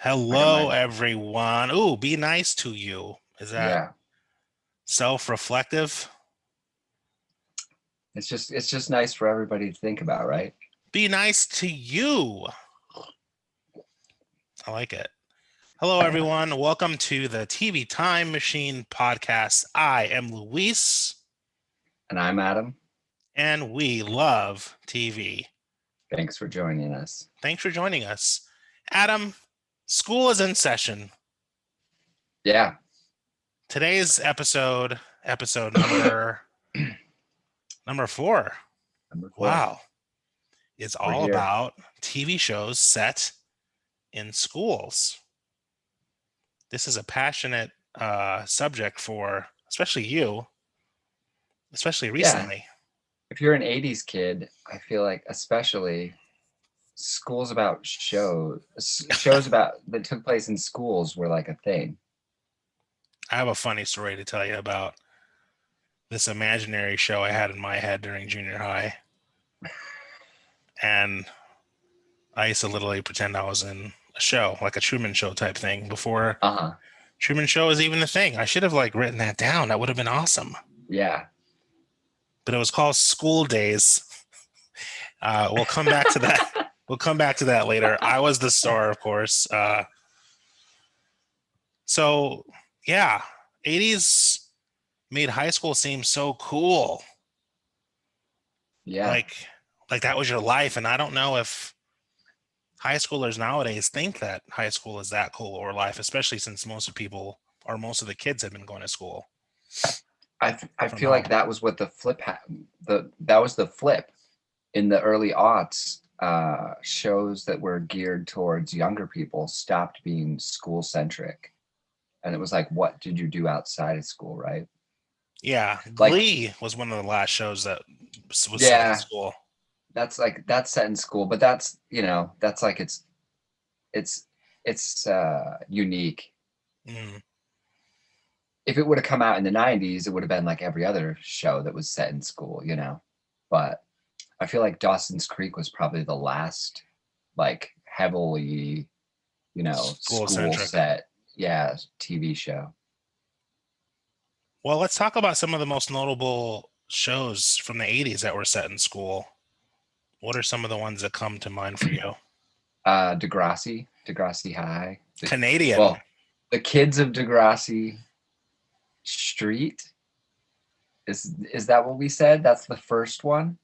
I got Hello, my everyone. Ooh, be nice to you. Is that yeah. self-reflective? It's just nice for everybody to think about, right? Be nice to you. I like it. Hello, Yeah. everyone. Welcome to the TV Time Machine podcast. I am Luis, And I'm Adam. and we love TV. Thanks for joining us. Thanks for joining us. Adam, school is in session. Yeah. Today's episode number 4. Number 4. Wow, is We're all here. about TV shows set in schools. This is a passionate subject for especially you, especially Yeah. recently. If you're an 80s kid, I feel like especially schools about shows about that took place in schools were like a thing. I have a funny story to tell you about this imaginary show I had in my head during junior high. And I used to literally pretend I was in a show, like a Truman Show type thing, before Uh-huh. Truman Show was even a thing. I should have like written that down. That would have been awesome. Yeah. But it was called School Days. We'll come back to that. We'll come back to that later. I was the star, of course. So yeah, 80s made high school seem so cool. Yeah. Like like that was your life. And I don't know if high schoolers nowadays think that high school is that cool or life, especially since most of people or most of the kids have been going to school I from feel like home. that was what the flip that was the flip in the early aughts. Shows that were geared towards younger people stopped being school centric, and it was like, what did you do outside of school, right? Yeah, Like, Glee was one of the last shows that was set in yeah, school. that's set in school, but that's like it's unique. Mm. If it would have come out in the 90s, it would have been like every other show that was set in school. But I feel like Dawson's Creek was probably the last like heavily, School school centric. set, yeah, TV show. Well, let's talk about some of the most notable shows from the 80s that were set in school. What are some of the ones that come to mind for you? Degrassi High. Canadian, Well, the kids of Degrassi Street. Is that what we said? That's the first one?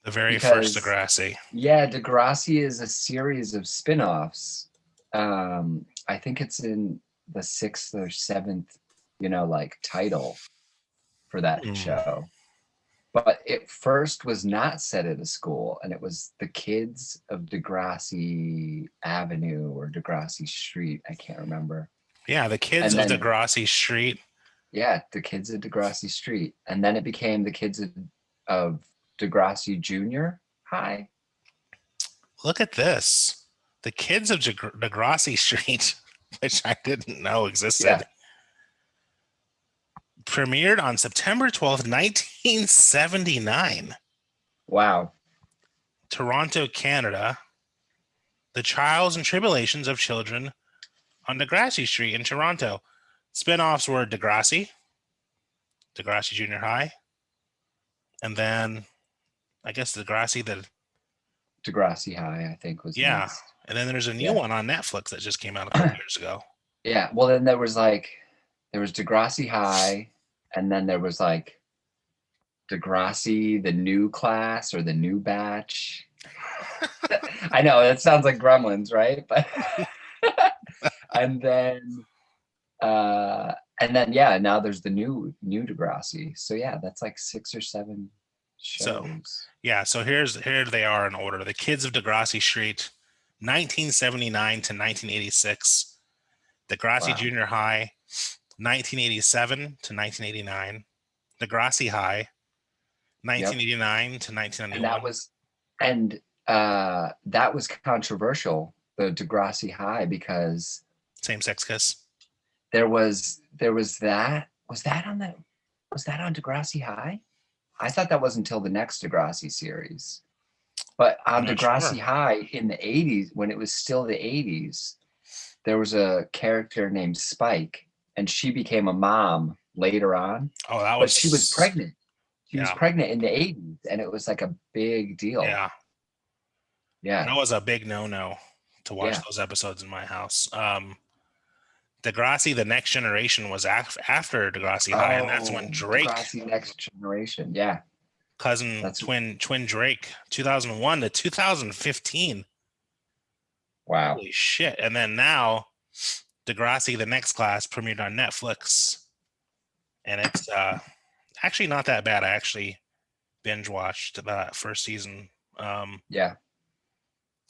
the very first Because Degrassi. yeah, Degrassi is a series of spin-offs. I think it's in the sixth or seventh, like title for that Mm. show. But it first was not set at a school, and it was the kids of Degrassi Avenue or Degrassi Street. I can't remember. Yeah, the kids And of then, Degrassi Street. yeah, the kids of Degrassi Street. And then it became the kids of Degrassi Junior High. Look at this. The kids of Degrassi Street, which I didn't know existed, Yeah. premiered on September 12th, 1979. Wow. Toronto, Canada. The Trials and Tribulations of Children on Degrassi Street in Toronto. Spinoffs were Degrassi, Degrassi Junior High, and then I guess Degrassi Degrassi High, I think, was yeah. next. And then there's a new Yeah. one on Netflix that just came out a couple years ago. Yeah. Well, then there was Degrassi High, and then there was like Degrassi, the new class or the new batch. I know it sounds like Gremlins, right? But and then yeah, now there's the new Degrassi. So yeah, that's like 6 or 7 So shows. yeah, so here they are in order. The Kids of Degrassi Street, 1979 to 1986. Degrassi Wow. Junior High, 1987 to 1989. Degrassi High, Yep. 1989 to And that 1991. was and that was controversial, the Degrassi High, because Same sex kiss. there was that was that on Degrassi High? I thought that was until the next Degrassi series. But I'm on not sure. Degrassi High in the 80s, when it was still the 80s, there was a character named Spike, and she became a mom later on, Oh, that but she was was pregnant. She was yeah, pregnant in the 80s, and it was like a big deal. yeah. Yeah, That was a big no-no to watch yeah. those episodes in my house. Degrassi, The Next Generation was after Degrassi High, and that's when Oh, Drake, Degrassi Next Generation. Yeah, cousin that's twin Drake, 2001 to 2015. wow. Holy shit! And then now Degrassi, The Next Class premiered on Netflix, and it's actually not that bad. I actually binge watched that first season. Um, Yeah.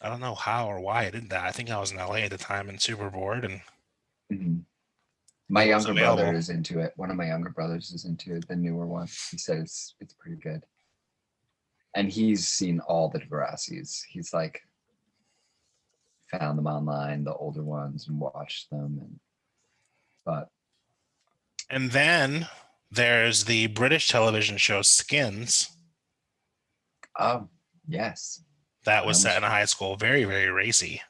I don't know how or why I did that. I think I was in LA at the time and super bored, and Mhm. My it was younger brother available. is into it. One of my younger brothers is into it, the newer one. He says it's pretty good. And he's seen all the Degrassis. He's like found them online, the older ones, and watched them. And but And then there's the British television show Skins oh yes, that I was set almost in a high school, very, very racy.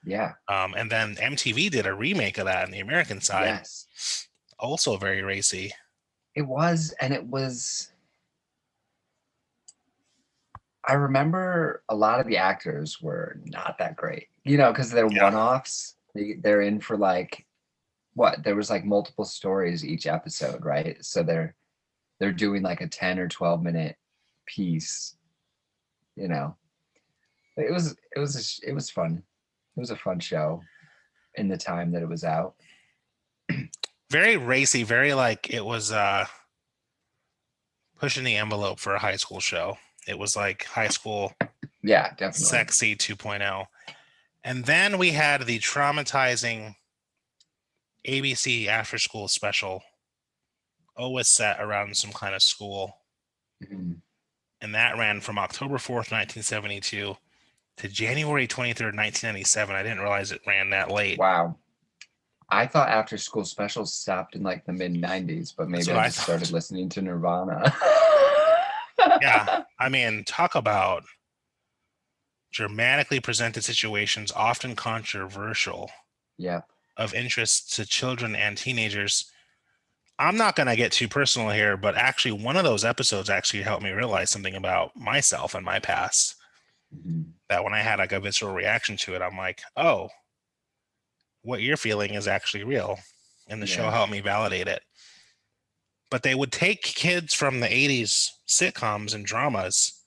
yeah, And then MTV did a remake of that on the American side, yes. also very racy. It was, and it was. I remember a lot of the actors were not that great, because they're Yeah. one-offs. They're in for like what? There was like multiple stories each episode, right? So they're doing like a 10 or 12 minute piece, you know. It was fun. It was a fun show in the time that it was out. Very racy, very like it was pushing the envelope for a high school show. It was like high school Yeah, definitely. sexy 2.0. And then we had the traumatizing ABC after school special, always set around some kind of school. Mhm. And that ran from October 4th, 1972 to January 23rd, 1997. I didn't realize it ran that late. Wow. I thought after school specials stopped in like the mid 90s, but That's maybe what I I just started thought. listening to Nirvana. Yeah. I mean, talk about dramatically presented situations, often controversial, Yeah. of interest to children and teenagers. I'm not going to get too personal here, but actually, one of those episodes actually helped me realize something about myself and my past. Mhm. That when I had like a visceral reaction to it, I'm like, oh, what you're feeling is actually real. And the show Yeah. helped me validate it. But they would take kids from the 80s sitcoms and dramas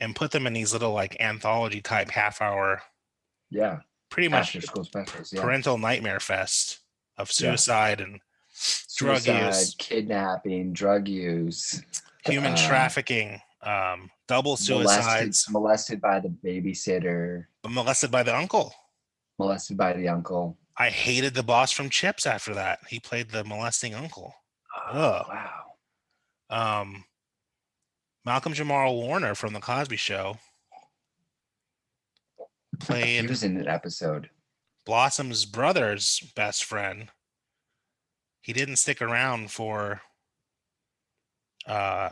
and put them in these little like anthology type half hour, Yeah. pretty much After school specials. Yeah. parental nightmare fest of Yeah. suicide and drug Suicide, use, kidnapping, drug use, human uh, trafficking, double molested suicides, molested by the babysitter, molested by the uncle. molested by the uncle. I hated the boss from Chips after that. He played the molesting uncle. Oh, Ugh. wow. Um, Malcolm Jamal Warner from The Cosby Show He played was in an episode. Blossom's brother's best friend. He didn't stick around for uh,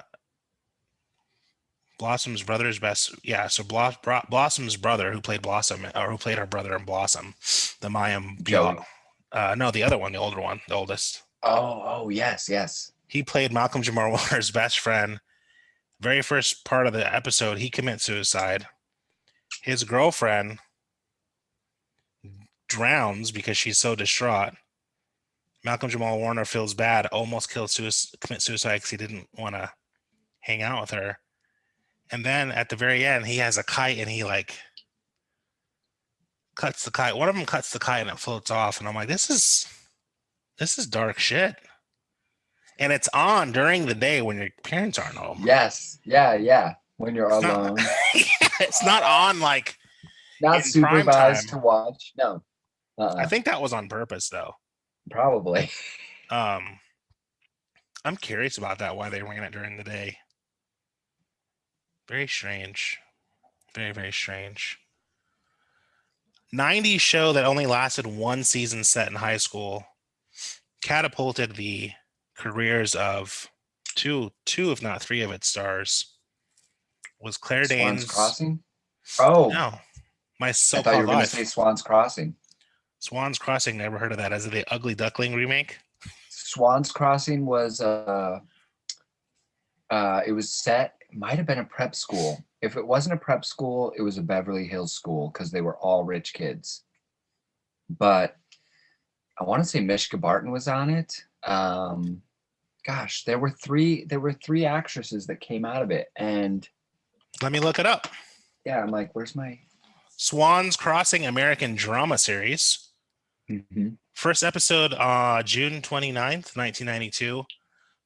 Blossom's brother's best. Yeah, so Blossom's brother, who played Blossom, or who played her brother in Blossom, the Mayim Bial. Joey. No, the other one, the older one, the oldest. Oh, yes, yes. He played Malcolm Jamal Warner's best friend. Very first part of the episode, he commits suicide. His girlfriend drowns because she's so distraught. Malcolm Jamal Warner feels bad, almost commit suicide because he didn't want to hang out with her. And then at the very end, he has a kite and he like cuts the kite. One of them cuts the kite and it floats off. And I'm like, this is dark shit. And it's on during the day when your parents aren't home. Yes. Yeah, yeah. When you're It's not. alone, It's not on like not in prime time. supervised to watch. No. I Uh-uh. think that was on purpose though. Probably. Um, I'm curious about that. Why they ran it during the day? Very strange. Very, very strange. 90s show that only lasted one season set in high school catapulted the careers of two, if not three of its stars. Was Claire Swan's Danes? Crossing? Oh, No, My I thought you So-Called were going to say Life. Swan's Crossing. Swan's Crossing. Never heard of that. Is it the Ugly Duckling remake? Swan's Crossing was it was set, might have been a prep school. If it wasn't a prep school, it was a Beverly Hills school because they were all rich kids. But I want to say Mishka Barton was on it. Gosh, there were three actresses that came out of it, and Let me look it up. yeah, I'm like, where's my Swan's Crossing American Drama Series. First episode June 29th, 1992.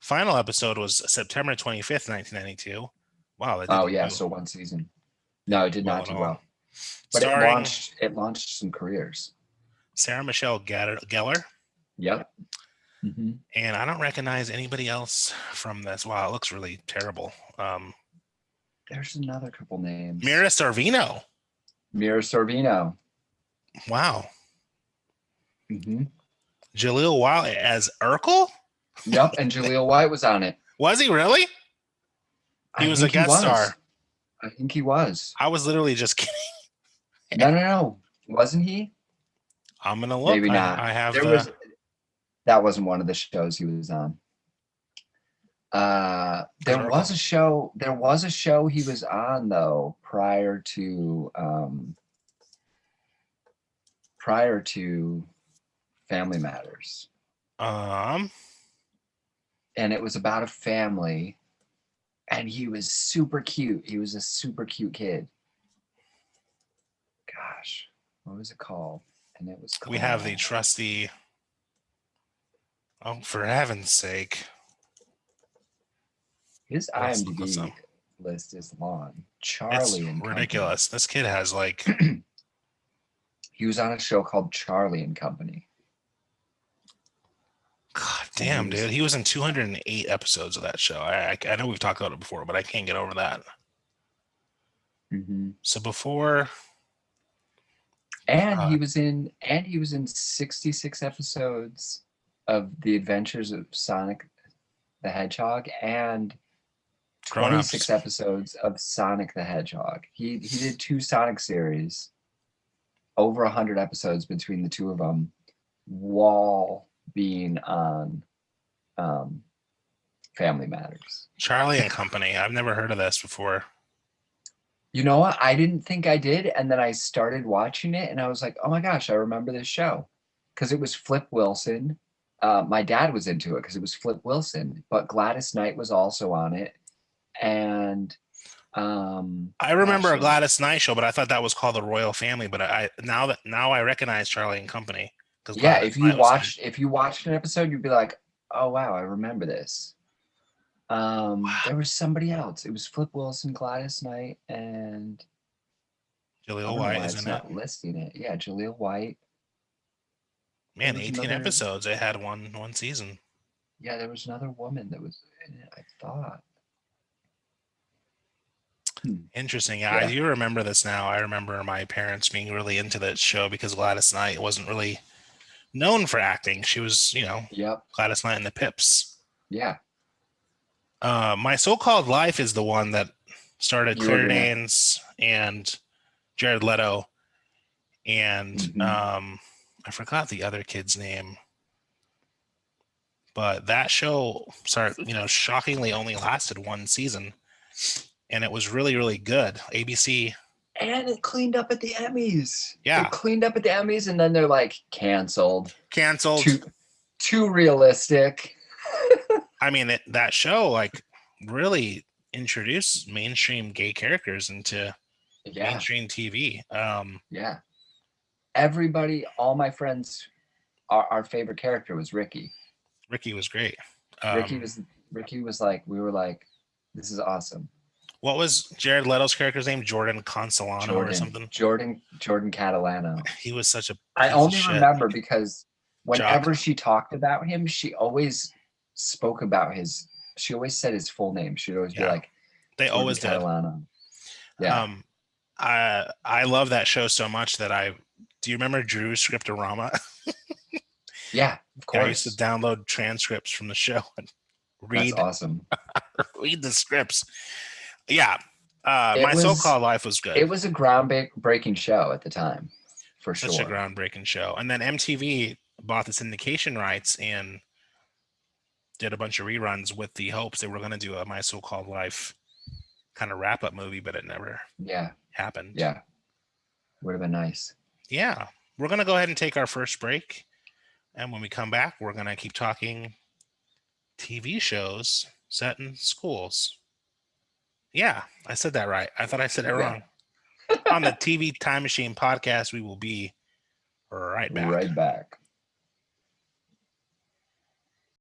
Final episode was September 25th, 1992. Wow, that Oh didn't yeah, do so one season. No, it did well not at do all. well. But Starring it launched some careers. Sarah Michelle Gellar. Yep. And I don't recognize anybody else from this. Wow, it looks really terrible. There's another couple names. Mira Sorvino. Mira Sorvino. Wow. Jaleel White as Urkel? Yep, and Jaleel White was on it. Was he really? He was a guest star. I think he was. I was literally just kidding. No. Wasn't he? I'm gonna look. Maybe not. I have that wasn't one of the shows he was on. There was a show he was on though prior to Family Matters. And it was about a family, and he was super cute. He was a super cute kid. Gosh, what was it called? And it was called, we have the trusty. Oh, for heaven's sake! His IMDb list is long. Charlie it's and ridiculous. Company. This kid has like. He was on a show called Charlie and Company. God damn, dude. He was in 208 episodes of that show. I know we've talked about it before, but I can't get over that. So before. And he was in 66 episodes of The Adventures of Sonic the Hedgehog and 26 episodes of Sonic the Hedgehog. He did 2 Sonic series, over 100 episodes between the two of them, while being on Family Matters. Charlie and Company. I've never heard of this before. You know what? I didn't think I did, and then I started watching it, and I was like, "Oh my gosh, I remember this show," because it was Flip Wilson. My dad was into it because it was Flip Wilson, but Gladys Knight was also on it, and I remember a Gladys Knight show, but I thought that was called The Royal Family. But now I recognize Charlie and Company. Yeah, if you watched an episode, you'd be like, "Oh wow, I remember this." There was somebody else. It was Flip Wilson, Gladys Knight, and Jaleel White is in it. Not listing it. Yeah, Jaleel White. Man, 18 episodes. They had one season. Yeah, there was another woman that was in it, I thought. Interesting. Yeah, I do remember this now. I remember my parents being really into that show because Gladys Knight wasn't really known for acting. She was, Gladys Knight and the Pips. Yeah. My So-Called Life is the one that started Claire Danes and Jared Leto. And I forgot the other kid's name. But that show shockingly only lasted 1 season. And it was really, really good. ABC. And it cleaned up at the Emmys. Yeah. It cleaned up at the Emmys, and then they're like, canceled. Too realistic. I mean, that show like really introduced mainstream gay characters into mainstream TV. Yeah. Everybody, all my friends, our favorite character was Ricky. Ricky was great. Ricky was like, we were like, this is awesome. What was Jared Leto's character's name? Jordan Consolano or something? Jordan Catalano. He was such a I only remember because whenever she talked about him, she always spoke about she always said his full name. She'd always be like, they always did. Catalano. Yeah. I love that show so much that do you remember Drew's Scriptorama? Yeah, of course. I used to download transcripts from the show and read. That's awesome. Read the scripts. Yeah. My So-Called Life was good. It was a groundbreaking show at the time. for Such a sure. groundbreaking show. And then MTV bought the syndication rights and did a bunch of reruns with the hopes they were going to do a My So-Called Life kind of wrap up movie, but it never Yeah, happened. yeah, would have been nice. Yeah. We're going to go ahead and take our first break. And when we come back, we're going to keep talking TV shows set in schools. Yeah, I said that right. I thought I said it Yeah, wrong. On the TV Time Machine podcast, we will be right back. right back.